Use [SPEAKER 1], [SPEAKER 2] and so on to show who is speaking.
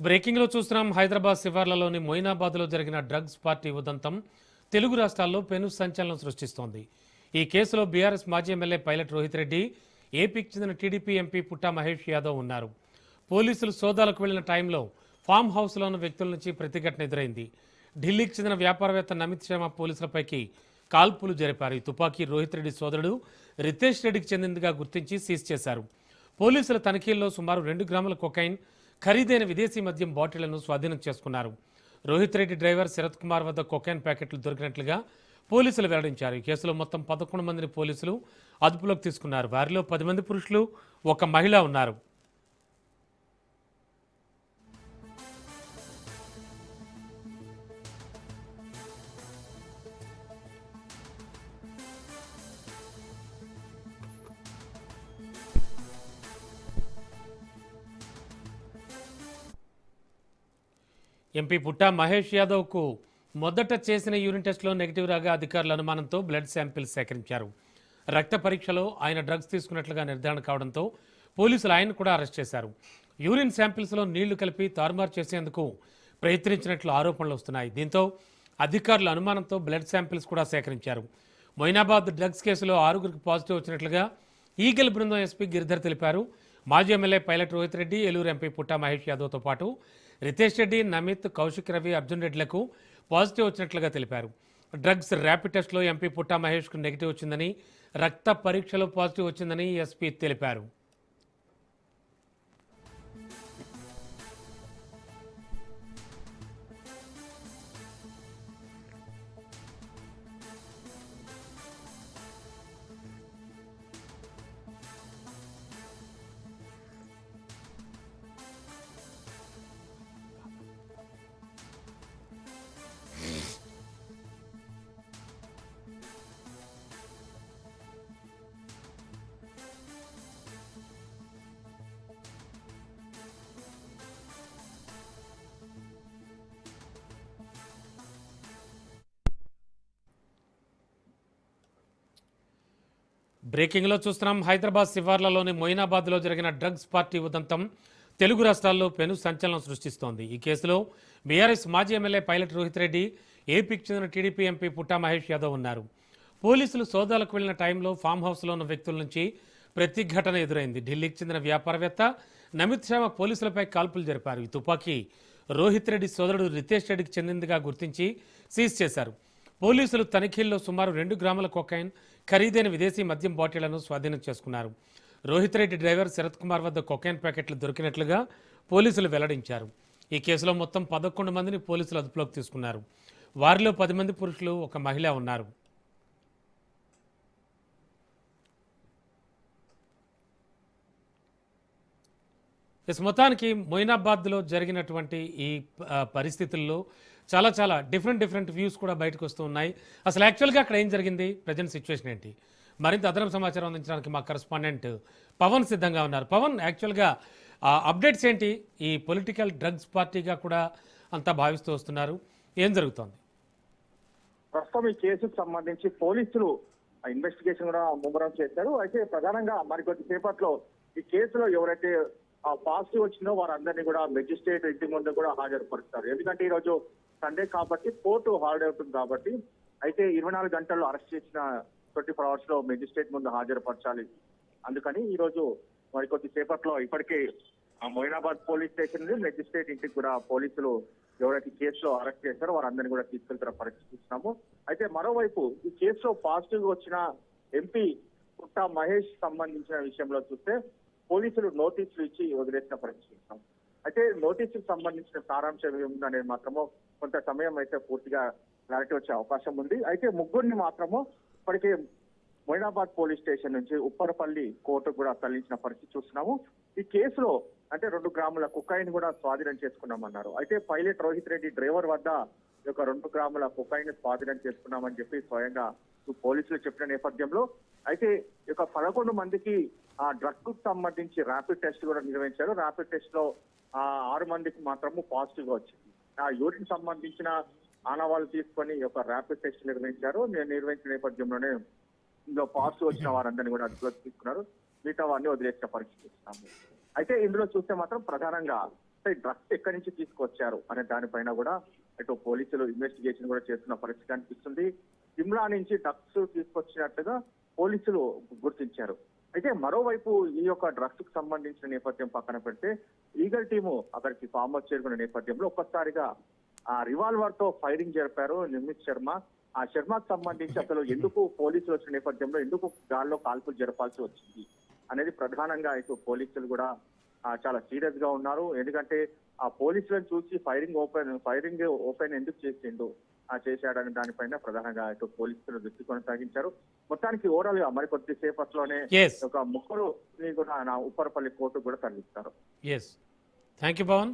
[SPEAKER 1] Breaking లో చూస్తున్నాం. హైదరాబాద్ శివార్లలోని మొయినాబాద్లో జరిగిన డ్రగ్స్ పార్టీ ఉదంతం తెలుగు రాష్ట్రాల్లో పెను సంచలనం సృష్టిస్తోంది. ఈ కేసులో బీఆర్ఎస్ మాజీ ఎమ్మెల్యే పైలట్ రోహిత్ రెడ్డి, ఏపీకి చెందిన టీడీపీ ఎంపీ పుట్టా మహేష్ యాదవ్ ఉన్నారు. పోలీసులు సోదాలకు వెళ్లిన టైంలో ఫామ్ హౌస్లో ఉన్న వ్యక్తుల నుంచి ప్రతిఘటన ఎదురైంది. ఢిల్లీకి చెందిన వ్యాపారవేత్త నమిత్ శర్మ పోలీసులపైకి కాల్పులు జరిపారు. ఈ తుపాకీ రోహిత్ రెడ్డి సోదరుడు రితేష్ రెడ్డికి చెందినదిగా గుర్తించి సీజ్ చేశారు. పోలీసుల తనిఖీల్లో సుమారు 2 గ్రాముల కొకైన్, ఖరీదైన విదేశీ మద్యం బాటిళ్లను స్వాధీనం చేసుకున్నారు. రోహిత్ రెడ్డి డ్రైవర్ శరత్ కుమార్ వద్ద కొకైన్ ప్యాకెట్లు దొరికినట్లుగా పోలీసులు వెల్లడించారు. ఈ కేసులో మొత్తం 11 మందిని పోలీసులు అదుపులోకి తీసుకున్నారు. వారిలో 10 మంది పురుషులు, 1 మహిళ ఉన్నారు. ఎంపీ పుట్టా మహేష్ యాదవ్కు మొదట చేసిన యూరిన్ టెస్ట్లో నెగిటివ్ రాగా అధికారుల అనుమానంతో బ్లడ్ శాంపిల్స్ సేకరించారు. రక్త పరీక్షలో ఆయన డ్రగ్స్ తీసుకున్నట్లుగా నిర్ధారణ కావడంతో పోలీసులు ఆయన కూడా అరెస్ట్ చేశారు. యూరిన్ శాంపిల్స్లో నీళ్లు కలిపి తారుమారు చేసేందుకు ప్రయత్నించినట్లు ఆరోపణలు వస్తున్నాయి. దీంతో అధికారుల అనుమానంతో బ్లడ్ శాంపిల్స్ కూడా సేకరించారు. మొయినాబాద్ డ్రగ్స్ కేసులో 6గురికి పాజిటివ్ వచ్చినట్లుగా ఈగల్ బృందం ఎస్పీ గిరిధర్ తెలిపారు. మాజీ MLA Pilot Rohith Reddy, Eluru MP Putta Mahesh యాదవ్తో పాటు రితేష్ రెడ్డి, నమిత్, కౌశిక్ రవి, అర్జున్ రెడ్డిలకు పాజిటివ్ వచ్చినట్లుగా తెలిపారు. డ్రగ్స్ ర్యాపిడ్ టెస్ట్లో ఎంపీ పుట్టా మహేష్కు నెగిటివ్ వచ్చిందని, రక్త పరీక్షలో పాజిటివ్ వచ్చిందని ఎస్పీ తెలిపారు. బ్రేకింగ్లో చూస్తున్నాం. హైదరాబాద్ శివార్లలోని మొయినాబాద్లో జరిగిన డ్రగ్స్ పార్టీ ఉదంతం తెలుగు రాష్ట్రాల్లో పెను సంచలనం సృష్టిస్తోంది. ఈ కేసులో బీఆర్ఎస్ మాజీ ఎమ్మెల్యే పైలట్ రోహిత్ రెడ్డి, ఏపీకి చెందిన టీడీపీ ఎంపీ పుట్టా మహేష్ యాదవ్ ఉన్నారు. పోలీసులు సోదాలకు వెళ్లిన టైంలో ఫామ్ హౌస్లో ఉన్న వ్యక్తుల నుంచి ప్రతిఘటన ఎదురైంది. ఢిల్లీకి చెందిన వ్యాపారవేత్త నమిత్ శర్మ పోలీసులపై కాల్పులు జరిపారు. ఈ తుపాకీ రోహిత్ రెడ్డి సోదరుడు రితేష్ రెడ్డికి చెందినదిగా గుర్తించి సీజ్ చేశారు. పోలీసులు తనిఖీల్లో సుమారు 2 గ్రాముల కొకైన్, ఖరీదైన విదేశీ మద్యం బాటిళ్లను స్వాధీనం చేసుకున్నారు. రోహిత్ రెడ్డి డ్రైవర్ శరత్ కుమార్ వద్ద కొకైన్ ప్యాకెట్లు దొరికినట్లుగా పోలీసులు వెల్లడించారు. ఈ కేసులో మొత్తం 11 మందిని పోలీసులు అదుపులోకి తీసుకున్నారు. వారిలో 10 మంది పురుషులు, 1 మహిళ ఉన్నారు. మొత్తానికి మొయినాబాద్లో జరిగినటువంటి ఈ పరిస్థితుల్లో చాలా డిఫరెంట్ వ్యూస్ కూడా బయటకు వస్తూ ఉన్నాయి. అసలు యాక్చువల్గా అక్కడ ఏం జరిగింది, ప్రజెంట్ సిచ్యువేషన్ ఏంటి, మరింత అదనపు సమాచారం అందించడానికి మా కరెస్పాండెంట్ పవన్ సిద్ధంగా ఉన్నారు. పవన్, యాక్చువల్గా అప్డేట్స్ ఏంటి? ఈ పొలిటికల్ డ్రగ్స్ పార్టీగా కూడా అంతా భావిస్తూ వస్తున్నారు, ఏం జరుగుతోంది?
[SPEAKER 2] ప్రస్తుతం ఈ కేసుకు సంబంధించి పోలీసులు ఇన్వెస్టిగేషన్ కూడా ముమ్మరం చేశారు. అయితే ప్రధానంగా మరికొద్ది సేపట్లో ఈ కేసులో ఎవరైతే పాజిటివ్ వచ్చిందో వారందరినీ కూడా మెజిస్ట్రేట్ ఇంటి ముందు కూడా హాజరుపరుస్తారు. ఎందుకంటే ఈ రోజు సండే కాబట్టి కోర్టు హాలిడే అవుతుంది కాబట్టి, అయితే 24 గంటల్లో అరెస్ట్ చేసిన 24 hours లో మెజిస్ట్రేట్ ముందు హాజరుపరచాలి. అందుకని ఈ రోజు మరికొద్ది సేపట్లో ఇప్పటికే మొయినాబాద్ పోలీస్ స్టేషన్ మెజిస్ట్రేట్ ఇంటికి కూడా పోలీసులు ఎవరైతే కేసులో అరెస్ట్ చేశారో వారందరినీ కూడా తీసుకెళ్తున్న పరిస్థితున్నాము. అయితే మరోవైపు ఈ కేసులో పాజిటివ్ వచ్చిన ఎంపీ పుట్టా మహేష్ సంబంధించిన విషయంలో చూస్తే పోలీసులు నోటీసులు ఇచ్చి వదిలేసిన పరిస్థితున్నాం. అయితే నోటీసుకు సంబంధించిన సారాంశం ఏముందనేది మాత్రము కొంత సమయం అయితే పూర్తిగా క్లారిటీ వచ్చే అవకాశం ఉంది. అయితే 3 మాత్రము ఇప్పటికే మొయినాబాద్ పోలీస్ స్టేషన్ నుంచి ఉప్పరపల్లి కోర్టుకు కూడా తరలించిన పరిస్థితి చూస్తున్నాము. ఈ కేసులో అంటే 2 గ్రాముల కొకైన్ కూడా స్వాధీనం చేసుకున్నామన్నారు. అయితే పైలట్ రోహిత్ రెడ్డి డ్రైవర్ వద్ద ఈ యొక్క 2 గ్రాముల కొకైన్ స్వాధీనం చేసుకున్నామని చెప్పి స్వయంగా పోలీసులు చెప్పిన నేపథ్యంలో అయితే ఈ యొక్క 11 మందికి ఆ డ్రగ్ కు సంబంధించి ర్యాపిడ్ టెస్ట్ కూడా నిర్వహించారు. ర్యాపిడ్ టెస్ట్ లో 6 మందికి మాత్రము పాజిటివ్ గా వచ్చింది. ఆ యూరిన్ సంబంధించిన ఆనవాళ్ళు తీసుకొని ఒక ర్యాపిడ్ టెస్ట్ నిర్వహించారు. నిర్వహించిన నేపథ్యంలోనే ఇందులో పాజిటివ్ వచ్చిన వారందరినీ కూడా అదుపులోకి తీసుకున్నారు. మిగతా వారిని వదిలేసిన పరిస్థితి ఇస్తున్నాము. అయితే ఇందులో చూస్తే మాత్రం ప్రధానంగా అంటే డ్రగ్స్ ఎక్కడి నుంచి తీసుకొచ్చారు అనే దానిపైన కూడా ఇటు పోలీసులు ఇన్వెస్టిగేషన్ కూడా చేస్తున్న పరిస్థితి కనిపిస్తుంది. సిమ్లా నుంచి డ్రగ్స్ తీసుకొచ్చినట్టుగా పోలీసులు గుర్తించారు. అయితే మరోవైపు ఈ యొక్క డ్రగ్స్ కు సంబంధించిన నేపథ్యం పక్కన పెడితే ఈగల్ టీము అక్కడికి ఫామ్ హౌస్ చేరుకున్న నేపథ్యంలో ఒక్కసారిగా ఆ రివాల్వర్ తో ఫైరింగ్ జరిపారు నిమిత్ శర్మ. ఆ శర్మకు సంబంధించి అసలు ఎందుకు పోలీసులు వచ్చిన నేపథ్యంలో ఎందుకు గాల్లో కాల్పులు జరపాల్సి వచ్చింది అనేది ప్రధానంగా ఇటు పోలీసులు కూడా చాలా సీరియస్ గా ఉన్నారు. ఎందుకంటే ఆ పోలీసులను చూసి ఫైరింగ్ ఓపెన్ ఎందుకు చేశాడని దానిపైన ప్రధానంగా ఇటు పోలీసులు దృష్టి కొనసాగించారు. మొత్తానికి ఓవరాల్ గా మరి కొద్ది సేపట్లోనే
[SPEAKER 1] ఎస్
[SPEAKER 2] ఒక ముగ్గురుని కూడా ఉప్పరపల్లి కోర్టు కూడా తరలిస్తారు.
[SPEAKER 1] Yes thank you Pawan.